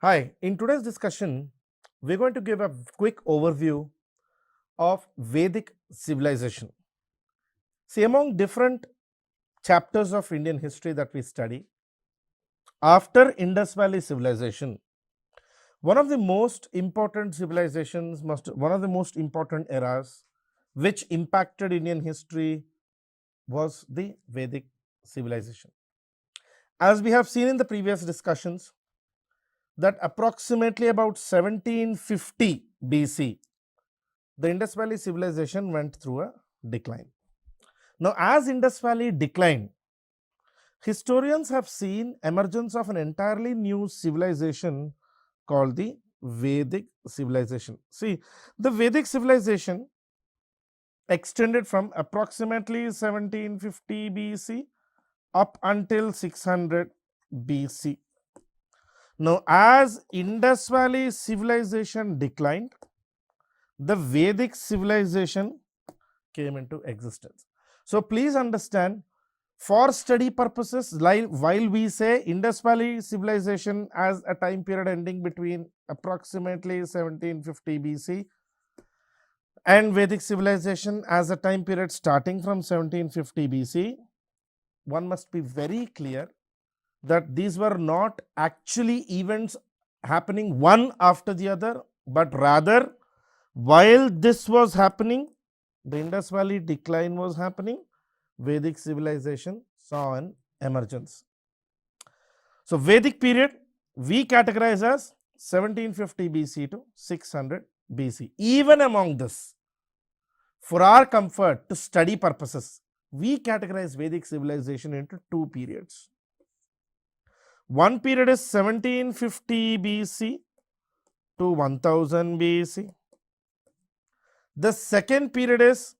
Hi, in today's discussion, we're going to give a quick overview of Vedic civilization. See, among different chapters of Indian history that we study, after Indus Valley civilization, one of the most important civilizations, one of the most important eras which impacted Indian history was the Vedic civilization. As we have seen in the previous discussions, that approximately about 1750 BC, the Indus Valley civilization went through a decline. Now, as Indus Valley declined, historians have seen emergence of an entirely new civilization called the Vedic civilization. See, the Vedic civilization extended from approximately 1750 BC up until 600 BC. Now, as Indus Valley civilization declined, the Vedic civilization came into existence. So, please understand, for study purposes, while we say Indus Valley civilization as a time period ending between approximately 1750 BC and Vedic civilization as a time period starting from 1750 BC, one must be very clear that these were not actually events happening one after the other, but rather while this was happening, the Indus Valley decline was happening, Vedic civilization saw an emergence. So, Vedic period we categorize as 1750 BC to 600 BC. Even among this, for our comfort to study purposes, we categorize Vedic civilization into two periods. One period is 1750 BC to 1000 BC. The second period is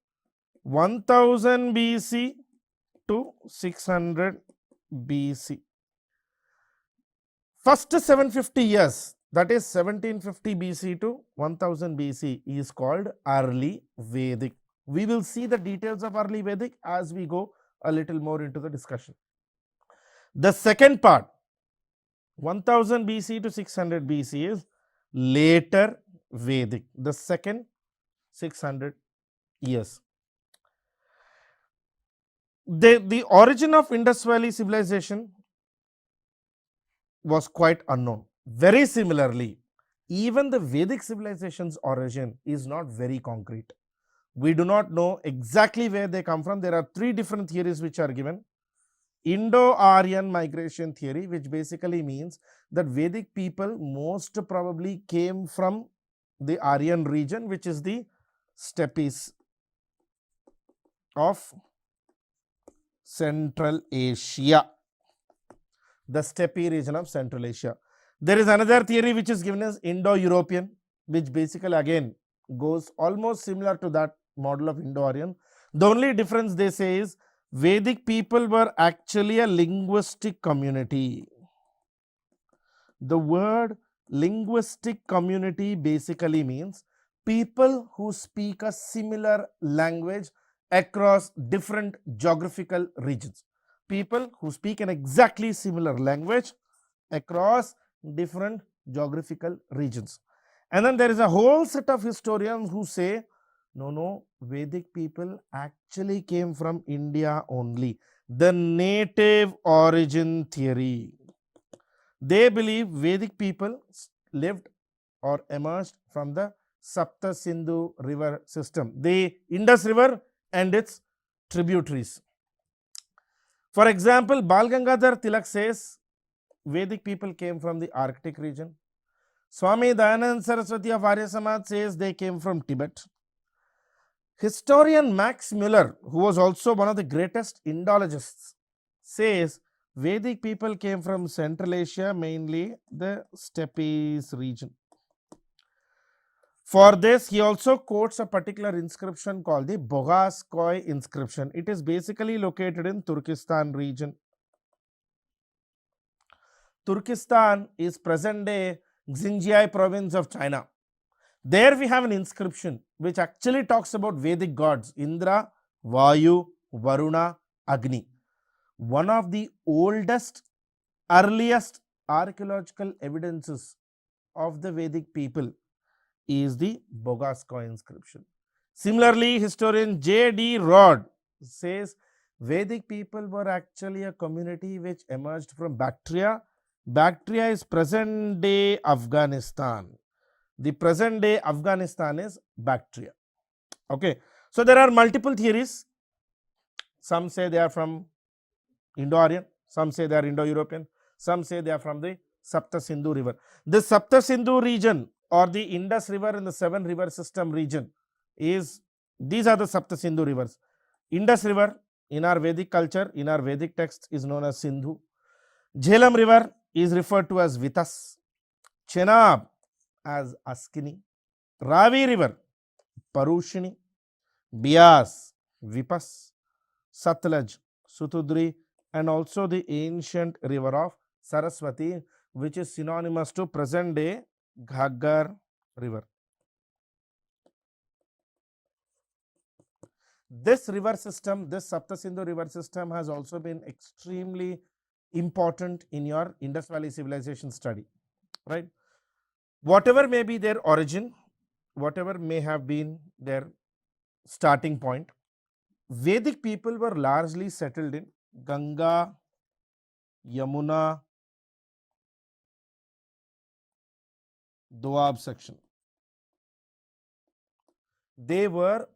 1000 BC to 600 BC. First 750 years, that is 1750 BC to 1000 BC, is called early Vedic. We will see the details of early Vedic as we go a little more into the discussion. The second part, 1000 BC to 600 BC, is later Vedic, the second 600 years. The origin of Indus Valley civilization was quite unknown. Very similarly, even the Vedic civilization's origin is not very concrete. We do not know exactly where they come from. There are three different theories which are given. Indo-Aryan migration theory, which basically means that Vedic people most probably came from the Aryan region, which is the steppes of Central Asia, the steppe region of Central Asia. There is another theory which is given as Indo-European, which basically again goes almost similar to that model of Indo-Aryan. The only difference they say is Vedic people were actually a linguistic community. The word linguistic community basically means people who speak a similar language across different geographical regions. People who speak an exactly similar language across different geographical regions. And then there is a whole set of historians who say, no, Vedic people actually came from India only. The native origin theory. They believe Vedic people lived or emerged from the Sapta Sindhu river system, the Indus river and its tributaries. For example, Bal Gangadhar Tilak says Vedic people came from the Arctic region. Swami Dayanand Saraswati of Arya Samaj says they came from Tibet. Historian Max Muller, who was also one of the greatest Indologists, says Vedic people came from Central Asia, mainly the steppes region. For this, he also quotes a particular inscription called the 𝗂𝗏𝗁 inscription. It is basically located in Turkestan region. Turkestan is present-day Xinjiang province of China. There we have an inscription which actually talks about Vedic gods Indra, Vayu, Varuna, Agni. One of the oldest, earliest archaeological evidences of the Vedic people is the Bogaskoi inscription. Similarly, historian J.D. Rodd says Vedic people were actually a community which emerged from Bactria. Bactria is present day Afghanistan. The present day Afghanistan is Bactria. Okay. So there are multiple theories. Some say they are from Indo-Aryan, some say they are Indo-European, some say they are from the Sapta-Sindhu river. The Sapta-Sindhu region or the Indus river in the 7 river system region is, these are the Sapta-Sindhu rivers. Indus river in our Vedic culture, in our Vedic text is known as Sindhu. Jhelum river is referred to as Vitas. Chenab as Askini. Ravi river, Parushini. Bias, Vipas. Satluj, Sutudri, and also the ancient river of Saraswati, which is synonymous to present day Ghaggar river. This river system, this Sapta-Sindhu river system has also been extremely important in your Indus Valley civilization study, right? Whatever may be their origin, whatever may have been their starting point, Vedic people were largely settled in Ganga, Yamuna, Doab section. They were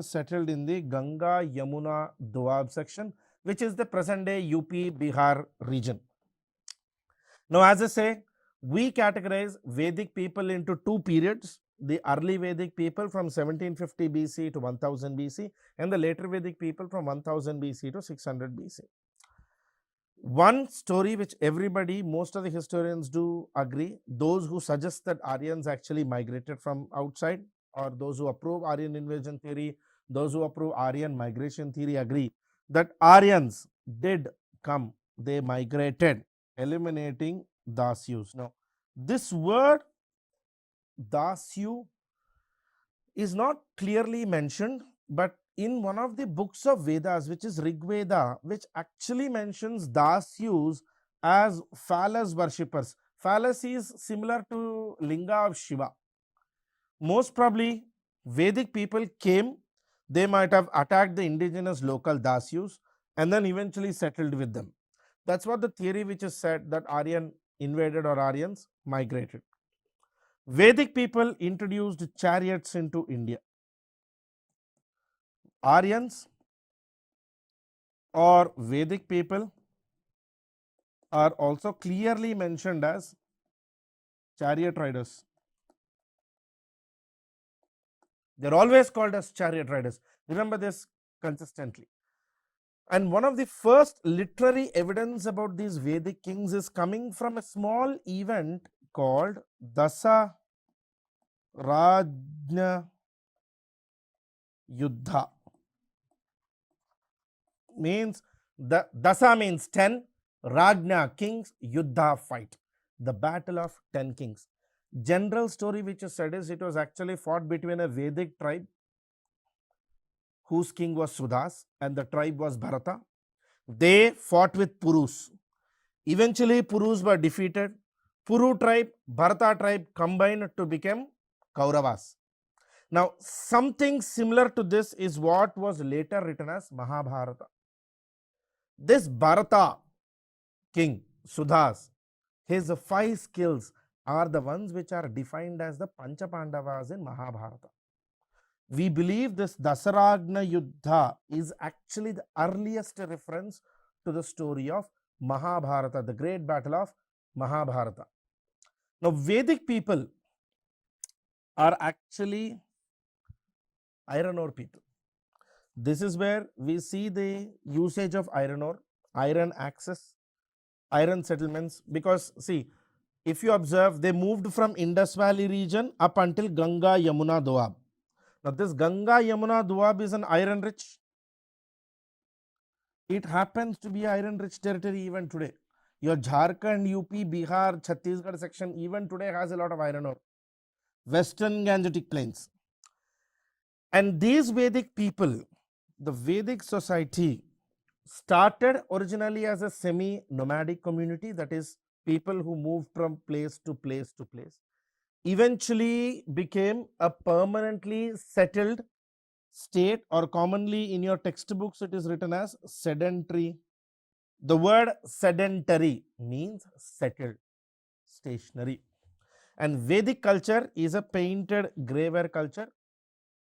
settled in the Ganga, Yamuna, Doab section, which is the present day UP, Bihar region. Now, as I say, we categorize Vedic people into 2 periods. The early Vedic people from 1750 BC to 1000 BC and the later Vedic people from 1000 BC to 600 BC. One story which everybody, most of the historians do agree, those who suggest that Aryans actually migrated from outside, or those who approve Aryan invasion theory, those who approve Aryan migration theory agree that Aryans did come, they migrated, eliminating Dasyus. Now, this word Dasyu is not clearly mentioned, but in one of the books of Vedas, which is Rig Veda, which actually mentions Dasyus as phallus worshippers. Phallus is similar to Linga of Shiva. Most probably, Vedic people came, they might have attacked the indigenous local Dasyus and then eventually settled with them. That's what the theory which is said, that Aryan invaded or Aryans migrated. Vedic people introduced chariots into India. Aryans or Vedic people are also clearly mentioned as chariot riders. They are always called as chariot riders. Remember this consistently. And one of the first literary evidence about these Vedic kings is coming from a small event called 𝗧𝗦𝗔𝗧 𝗦𝗔𝗧. Means the Dasa means 10, Rajna kings, Yuddha fight, the battle of 10 kings. General story which is said is it was actually fought between a Vedic tribe whose king was Sudas and the tribe was Bharata. They fought with Purus. Eventually Purus were defeated. Puru tribe, Bharata tribe combined to become Kauravas. Now, something similar to this is what was later written as Mahabharata. This Bharata king, Sudas, his 5 skills are the ones which are defined as the Pancha Pandavas in Mahabharata. We believe this 𝗧𝗦𝗔𝗧 𝗦𝗔𝗧 is actually the earliest reference to the story of Mahabharata, the great battle of Mahabharata. Now, Vedic people are actually iron ore people. This is where we see the usage of iron ore, iron axes, iron settlements, because see, if you observe, they moved from Indus Valley region up until Ganga, Yamuna, Doab. Now, this Ganga, Yamuna, Doab is an iron rich. It happens to be iron rich territory even today. Your Jharkhand, UP, Bihar, Chhattisgarh section even today has a lot of iron ore. Western Gangetic plains. And these Vedic people, the Vedic society started originally as a semi-nomadic community, that is, people who moved from place to place to place, eventually became a permanently settled state, or commonly in your textbooks it is written as sedentary. The word sedentary means settled, stationary. And Vedic culture is a painted graveware culture.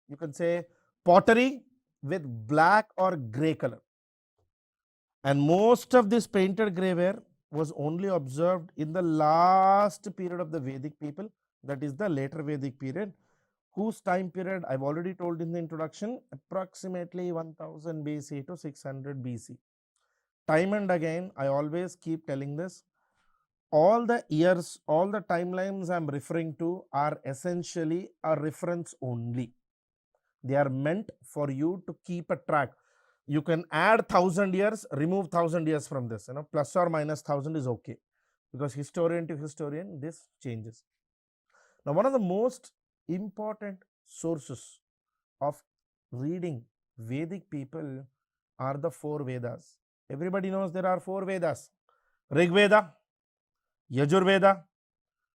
You can say pottery with black or grey color. And most of this painted graveware was only observed in the last period of the Vedic people, that is the later Vedic period, whose time period I've already told in the introduction, approximately 1000 BC to 600 BC. Time and again, I always keep telling this, all the years, all the timelines I'm referring to are essentially a reference only. They are meant for you to keep a track. You can add 1000 years, remove 1000 years from this, plus or minus 1000 is okay, because historian to historian this changes. Now, one of the most important sources of reading Vedic people are the 4 Vedas. Everybody knows there are 4 Vedas: Rig Veda, Yajurveda,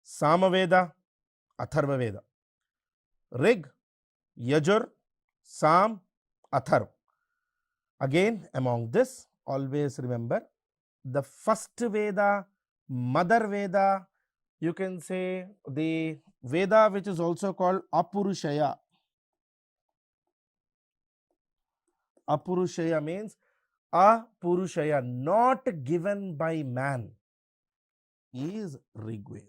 Samaveda, Atharvaveda. Rig, Yajur, Sam, Atharv. Again, among this, always remember the first Veda, Mother Veda, you can say the Veda which is also called Apurushaya. Apurushaya means Apurushaya, not given by man, is Rig Veda.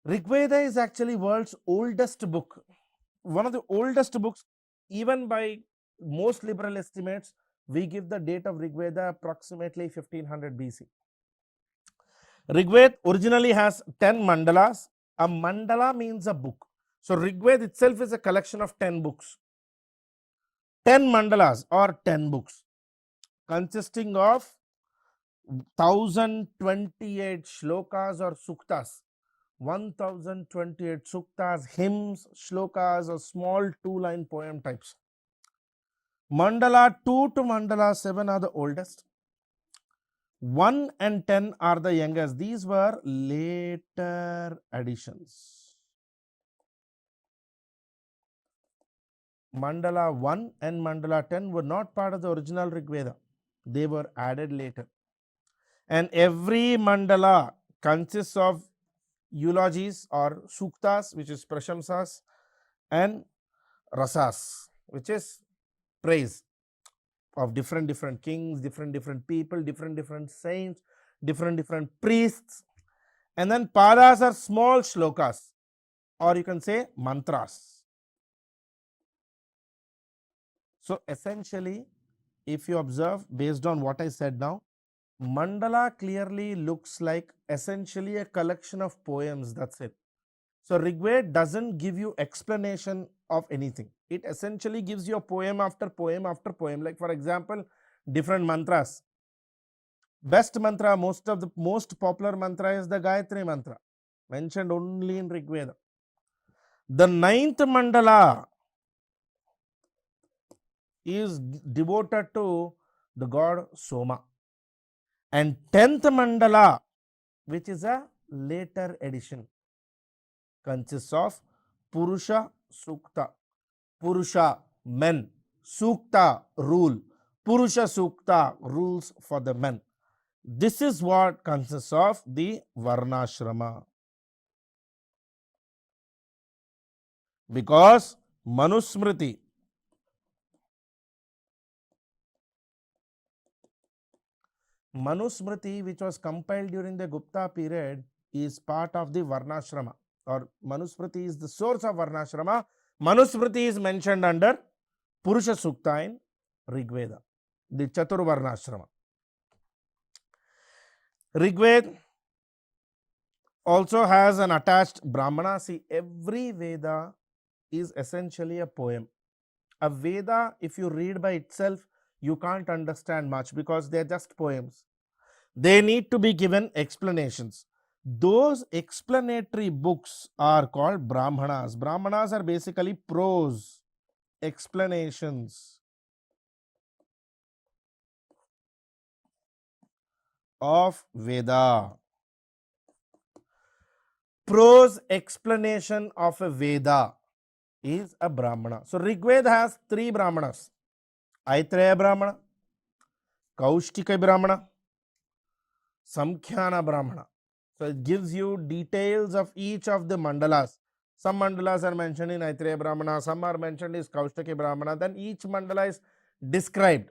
Rig Veda is actually world's oldest book. One of the oldest books, even by most liberal estimates, we give the date of Rig Veda approximately 1500 BC. Rig Veda originally has 10 mandalas. A mandala means a book. So Rig Veda itself is a collection of 10 books. 10 mandalas or 10 books, consisting of 1028 shlokas or suktas. 1028 suktas, hymns, shlokas, or small 2-line poem types. Mandala 2 to Mandala 7 are the oldest. 1 and 10 are the youngest. These were later additions. Mandala 1 and Mandala 10 were not part of the original Rig Veda. They were added later. And every mandala consists of eulogies or suktas, which is prashamsas, and rasas, which is praise of different kings, different people, different saints, different priests. And then padas are small shlokas, or you can say mantras. So essentially, if you observe, based on what I said now, mandala clearly looks like essentially a collection of poems, that's it. So Rig Veda doesn't give you explanation of anything. It essentially gives you a poem after poem after poem. Like for example, different mantras. Best mantra, most popular mantra is the Gayatri mantra, mentioned only in Rig Veda. The 9th mandala is devoted to the god Soma. And 10th mandala, which is a later edition, consists of Purusha Sukta. Purusha, men. Sukta, rule. Purusha Sukta, rules for the men. This is what consists of the Varnashrama. Because Manusmriti, which was compiled during the Gupta period, is part of the Varnashrama, or Manusmriti is the source of Varnashrama. Manusmriti is mentioned under Purusha Sukta in Rig Veda, the Chaturvarnashrama. Rig Veda also has an attached Brahmana. See, every Veda is essentially a poem. A Veda, if you read by itself, you can't understand much because they are just poems. They need to be given explanations. Those explanatory books are called Brahmanas. Brahmanas are basically prose explanations. of Veda. Prose explanation of a Veda is a Brahmana. So Rigveda has 3 Brahmanas: Aitreya Brahmana, 𝗂𝗽𝗍 Brahmana, Samkhyana Brahmana. So it gives you details of each of the mandalas. Some mandalas are mentioned in Aitreya Brahmana, some are mentioned in 𝗂𝗽𝗍 Brahmana. Then each mandala is described.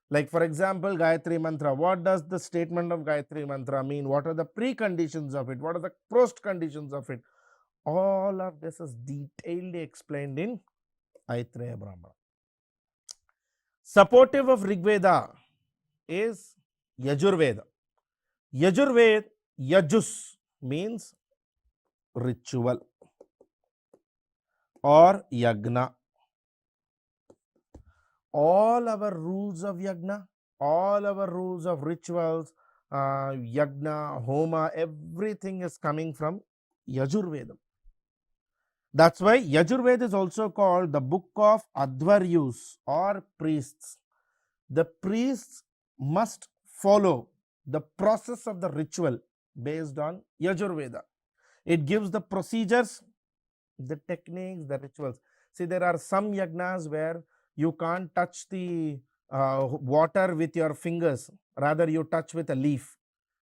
Like for example, Gayatri Mantra. What does the statement of Gayatri Mantra mean? What are the preconditions of it? What are the post conditions of it? All of this is detailedly explained in Aitreya Brahmana. Supportive of Rigveda is Yajurveda. Yajurveda, Yajus means ritual or yagna. All our rules of yagna, all our rules of rituals, yagna, homa, everything is coming from Yajurveda. That's why Yajurveda is also called the book of Advaryus or priests. The priests must follow the process of the ritual based on Yajurveda. It gives the procedures, the techniques, the rituals. See, there are some yagnas where you can't touch the water with your fingers, rather you touch with a leaf.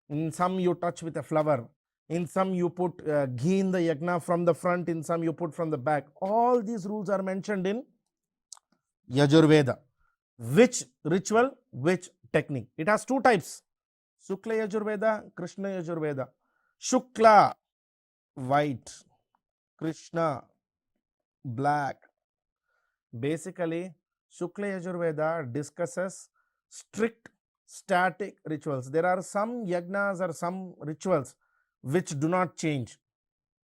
In some you touch with a flower. In some you put ghee in the yagna from the front, in some you put from the back. All these rules are mentioned in Yajurveda. Which ritual, which technique? It has 2 types: Shukla Yajurveda, Krishna Yajurveda. Shukla, white; Krishna, black. Basically, Shukla Yajurveda discusses strict static rituals. There are some yagnas or some rituals which do not change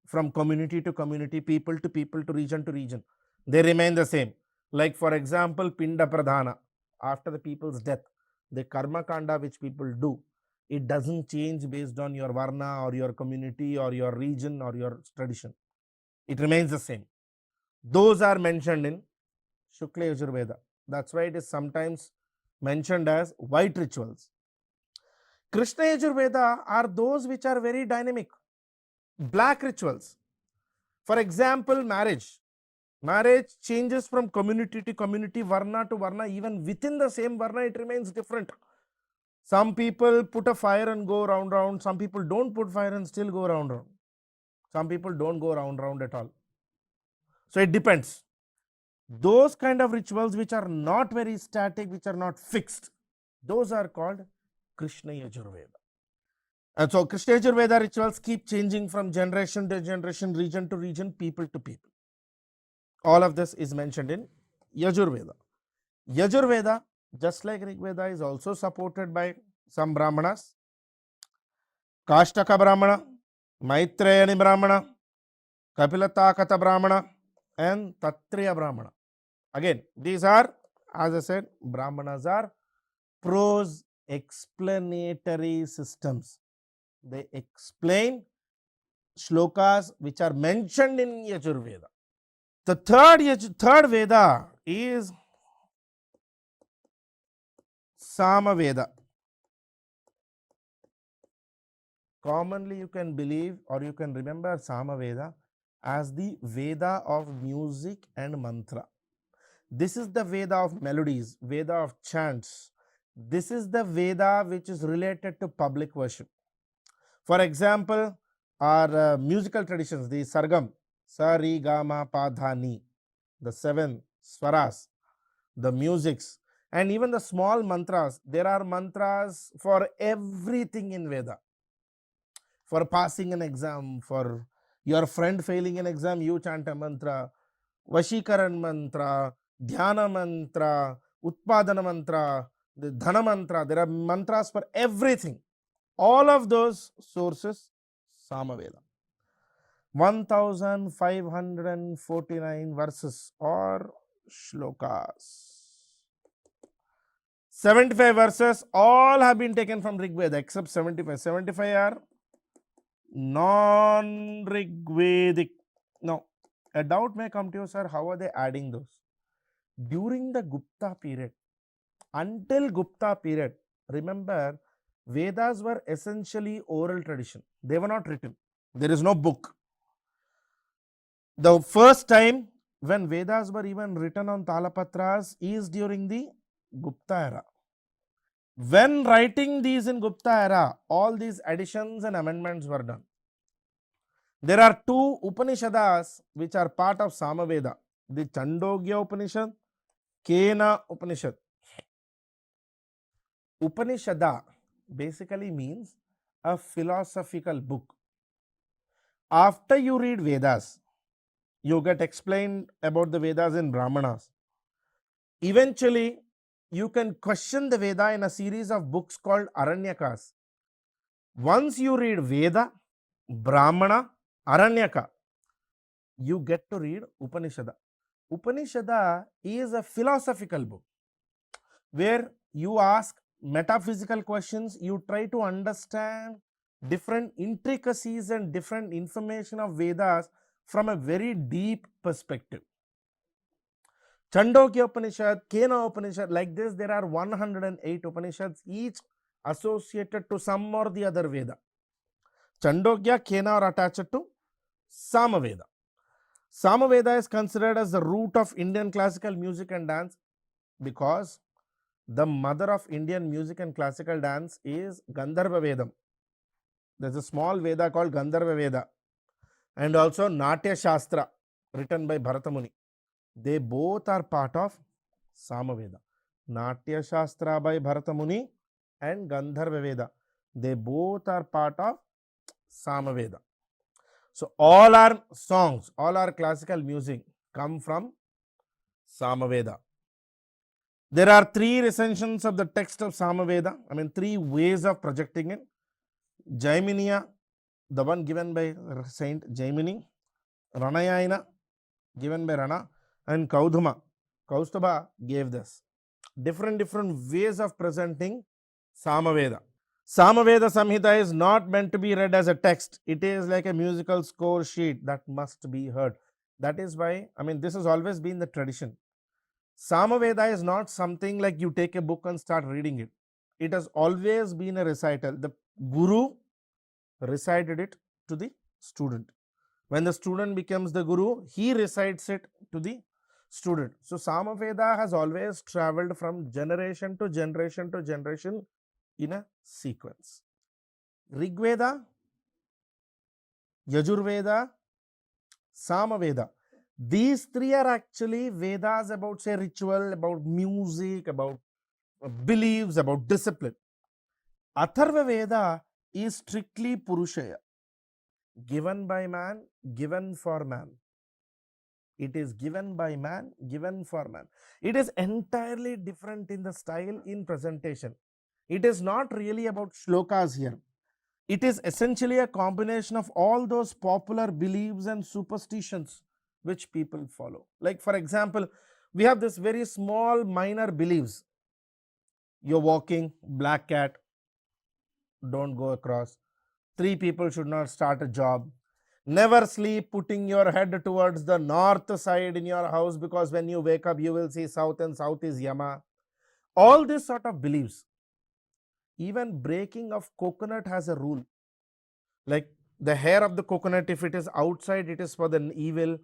from community to community, people to people, to region to region. They remain the same. Like for example, Pinda Pradhana, after the people's death, the karma kanda which people do, it doesn't change based on your varna or your community or your region or your tradition. It remains the same. Those are mentioned in Shukla Yajurveda. That's why it is sometimes mentioned as white rituals. Krishna Yajurveda are those which are very dynamic, black rituals. For example, marriage. Marriage changes from community to community, varna to varna. Even within the same varna, it remains different. Some people put a fire and go round. Some people don't put fire and still go round. Some people don't go round at all. So it depends. Those kind of rituals which are not very static, which are not fixed, those are called Krishna Yajurveda. And so Krishna Yajurveda rituals keep changing from generation to generation, region to region, people to people. All of this is mentioned in Yajurveda. Yajurveda, just like Rigveda, is also supported by some Brahmanas: Kashtaka Brahmana, Maitrayani Brahmana, Kapilatakhata Brahmana, and Tatriya Brahmana. Again, these are, as I said, Brahmanas are prose explanatory systems. They explain shlokas which are mentioned in Yajurveda. The third Veda is Samaveda. Commonly you can believe or you can remember Samaveda as the Veda of music and mantra. This is the Veda of melodies, Veda of chants. This is the Veda which is related to public worship. For example, our musical traditions, the Sargam, Sa, Ri, Ga, Ma, Pa, Dha, Ni, the 7 swaras, the musics, and even the small mantras. There are mantras for everything in Veda. For passing an exam, for your friend failing an exam, you chant a mantra. Vashikaran mantra, Dhyana mantra, Utpadana mantra, the Dhana mantra. There are mantras for everything. All of those sources, Samaveda. 1549 verses or shlokas. 75 verses, all have been taken from Rigveda except 75. 75 are non-Rigvedic. Now, a doubt may come to you, sir, how are they adding those? During the Gupta period, until Gupta period, remember, Vedas were essentially oral tradition. They were not written. There is no book. The first time when Vedas were even written on Talapatras is during the Gupta era. When writing these in Gupta era, all these additions and amendments were done. There are two Upanishads which are part of Samaveda, the Chandogya Upanishad, Kena Upanishad. Upanishada basically means a philosophical book. After you read Vedas, you get explained about the Vedas in Brahmanas. Eventually, you can question the Veda in a series of books called Aranyakas. Once you read Veda, Brahmana, Aranyaka, you get to read Upanishada. Upanishada is a philosophical book where you ask metaphysical questions, you try to understand different intricacies and different information of Vedas from a very deep perspective. Chandogya Upanishad, Kena Upanishad, like this there are 108 Upanishads, each associated to some or the other Veda. Chandogya, Kena are attached to Samaveda. Samaveda is considered as the root of Indian classical music and dance because the mother of Indian music and classical dance is 𝗳𝗶𝗃𝗃. There is a small Veda called 𝗳𝗶𝗃𝗃 and also Natya Shastra written by Bharata Muni. They both are part of Samaveda. Natya Shastra by Bharata Muni and 𝗳𝗶𝗃𝗃. They both are part of Samaveda. So all our songs, all our classical music come from Samaveda. There are three recensions of the text of Samaveda. Three ways of projecting it. Jaiminiya, the one given by Saint Jaimini. Ranayayana, given by Rana. And Kaustubha gave this. Different ways of presenting Samaveda. Samaveda Samhita is not meant to be read as a text. It is like a musical score sheet that must be heard. That is why, this has always been the tradition. Samaveda is not something like you take a book and start reading it. It has always been a recital. The Guru recited it to the student. When the student becomes the Guru, he recites it to the student. So Samaveda has always traveled from generation to generation to generation in a sequence. Rigveda, Yajurveda, Samaveda. These three are actually Vedas about, say, ritual, about music, about beliefs, about discipline. Atharva Veda is strictly Purushaya, given by man, given for man. It is given by man, given for man. It is entirely different in the style, in presentation. It is not really about shlokas here. It is essentially a combination of all those popular beliefs and superstitions which people follow. Like for example, we have this very small minor beliefs. You're walking, black cat, don't go across. 3 people should not start a job. Never sleep putting your head towards the north side in your house because when you wake up you will see south and south is Yama. All this sort of beliefs. Even breaking of coconut has a rule. Like the hair of the coconut, if it is outside, it is for the evil.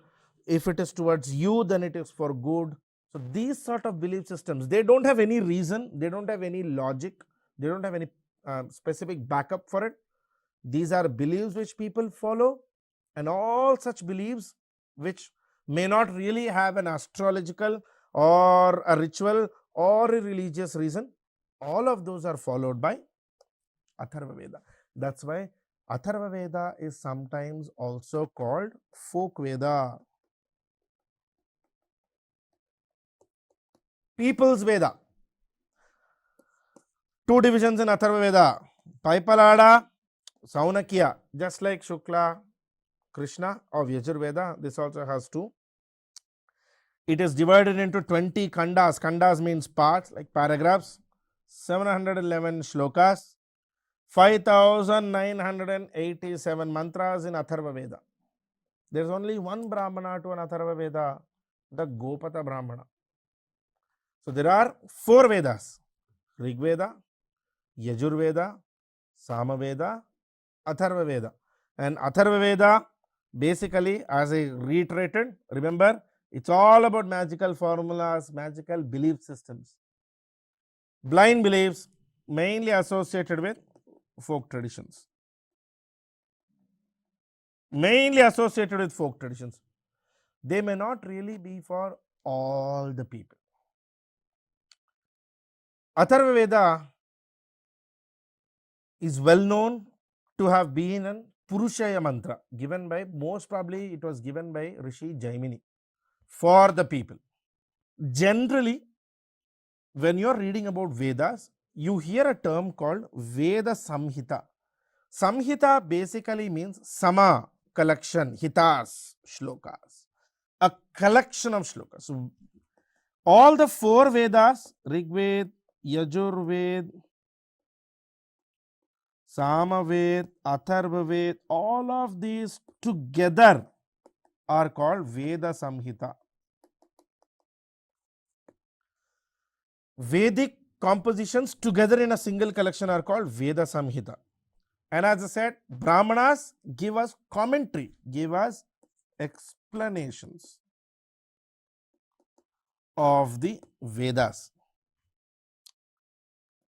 If it is towards you, then it is for good. So these sort of belief systems, they don't have any reason, they don't have any logic, they don't have any specific backup for it. These are beliefs which people follow, and all such beliefs which may not really have an astrological or a ritual or a religious reason, all of those are followed by Atharva Veda. That's why Atharva Veda is sometimes also called folk Veda. People's Veda. 2 divisions in Atharva Veda. Paipalada, Saunakya, just like Shukla, Krishna of Yajurveda, this also has 2. It is divided into 20 khandas. Khandas means parts, like paragraphs. 711 shlokas. 5,987 mantras in Atharva Veda. There is only one Brahmana to an Atharva Veda, the Gopata Brahmana. So there are 4 Vedas: Rigveda, Yajurveda, Samaveda, Atharvaveda. And Atharvaveda, basically, as I reiterated, remember, it's all about magical formulas, magical belief systems. Blind beliefs mainly associated with folk traditions. Mainly associated with folk traditions. They may not really be for all the people. Atharvaveda is well known to have been an Purushaya mantra given by, most probably it was given by Rishi Jaimini for the people. Generally, when you are reading about Vedas, you hear a term called Veda Samhita. Samhita basically means Sama, collection, Hitas, Shlokas, a collection of shlokas. So, all the 4 Vedas, Rigved, Yajurved, Samaved, Atharvaved, all of these together are called Veda Samhita. Vedic compositions together in a single collection are called Veda Samhita. And as I said, Brahmanas give us commentary, give us explanations of the Vedas.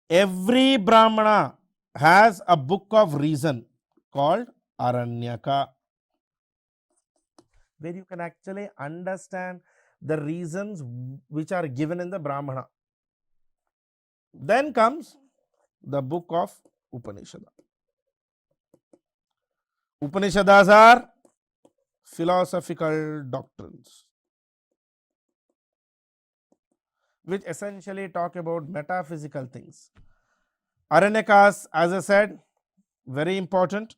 Every Brahmana has a book of reason called Aranyaka, where you can actually understand the reasons which are given in the Brahmana. Then comes the book of Upanishad. Upanishads are philosophical doctrines which essentially talk about metaphysical things. Aranyakas, as I said, very important.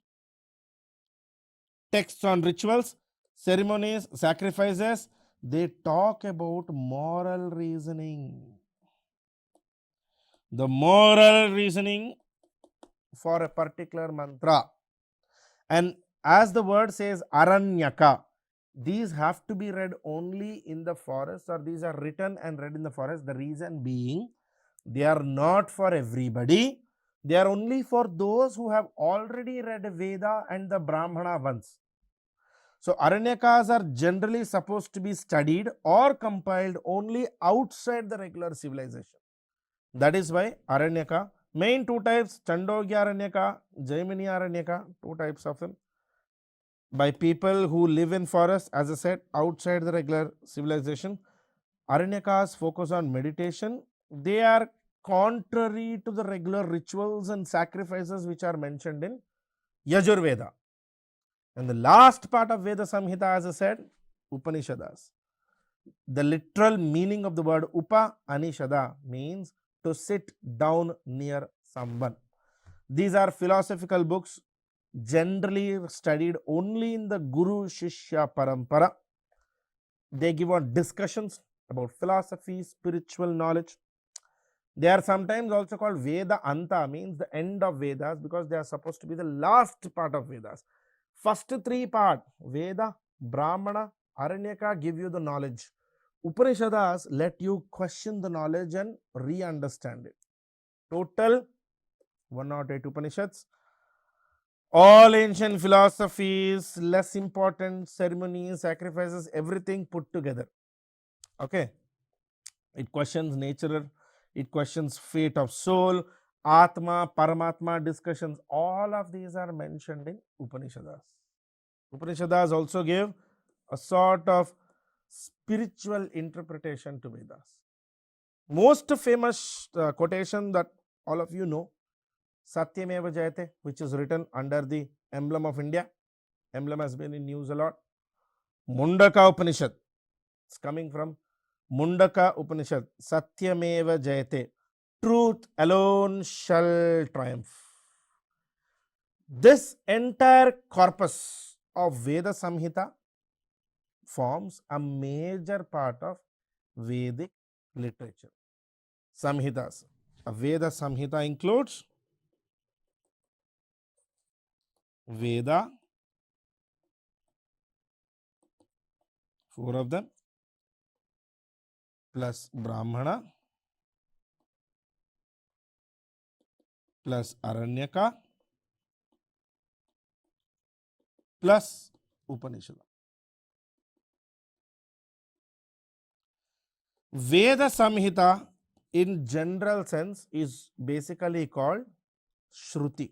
Texts on rituals, ceremonies, sacrifices, they talk about moral reasoning. The moral reasoning for a particular mantra. And as the word says, Aranyaka, these have to be read only in the forest, or these are written and read in the forest. The reason being, they are not for everybody. They are only for those who have already read Veda and the Brahmana once. So, Aranyakas are generally supposed to be studied or compiled only outside the regular civilization. That is why Aranyaka, main 2 types, Chandogya Aranyaka, Jaimini Aranyaka, 2 types of them, by people who live in forests, as I said, outside the regular civilization. Aranyakas focus on meditation. They are contrary to the regular rituals and sacrifices which are mentioned in Yajurveda. And the last part of Veda Samhita, as I said, Upanishads. The literal meaning of the word Upa Anishada means to sit down near someone. These are philosophical books generally studied only in the Guru Shishya Parampara. They give on discussions about philosophy, spiritual knowledge. They are sometimes also called Veda Anta, means the end of Vedas, because they are supposed to be the last part of Vedas. First 3 parts, Veda, Brahmana, Aranyaka, give you the knowledge. Upanishads let you question the knowledge and re-understand it. Total 108 Upanishads. All ancient philosophies, less important ceremonies, sacrifices, everything put together. Okay. It questions nature, it questions fate of soul, Atma, Paramatma discussions. All of these are mentioned in Upanishads. Upanishads also give a sort of spiritual interpretation to Vedas. Most famous quotation that all of you know, 𝗧𝗦𝗧 𝗚𝗧, which is written under the emblem of India. Emblem has been in news a lot. Mundaka Upanishad. It's coming from Mundaka Upanishad. 𝗧𝗦𝗧 𝗚𝗧. Truth alone shall triumph. This entire corpus of Veda Samhita forms a major part of Vedic literature. Samhitas. A Veda Samhita includes Veda, 4 of them, plus Brahmana, plus Aranyaka, plus Upanishad. Veda Samhita in general sense is basically called Shruti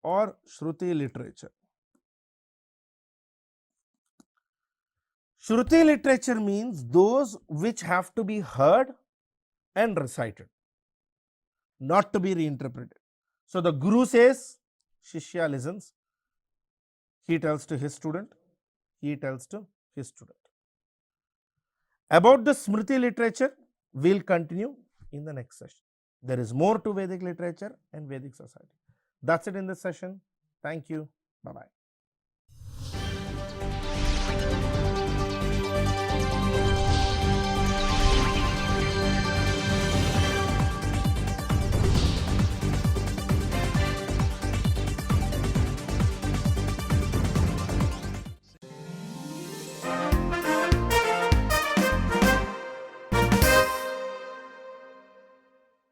or Shruti literature. Shruti literature means those which have to be heard and recited, not to be reinterpreted. So the Guru says, Shishya listens, he tells to his student, he tells to his student. About the Smriti literature, we will continue in the next session. There is more to Vedic literature and Vedic society. That's it in this session. Thank you. Bye-bye.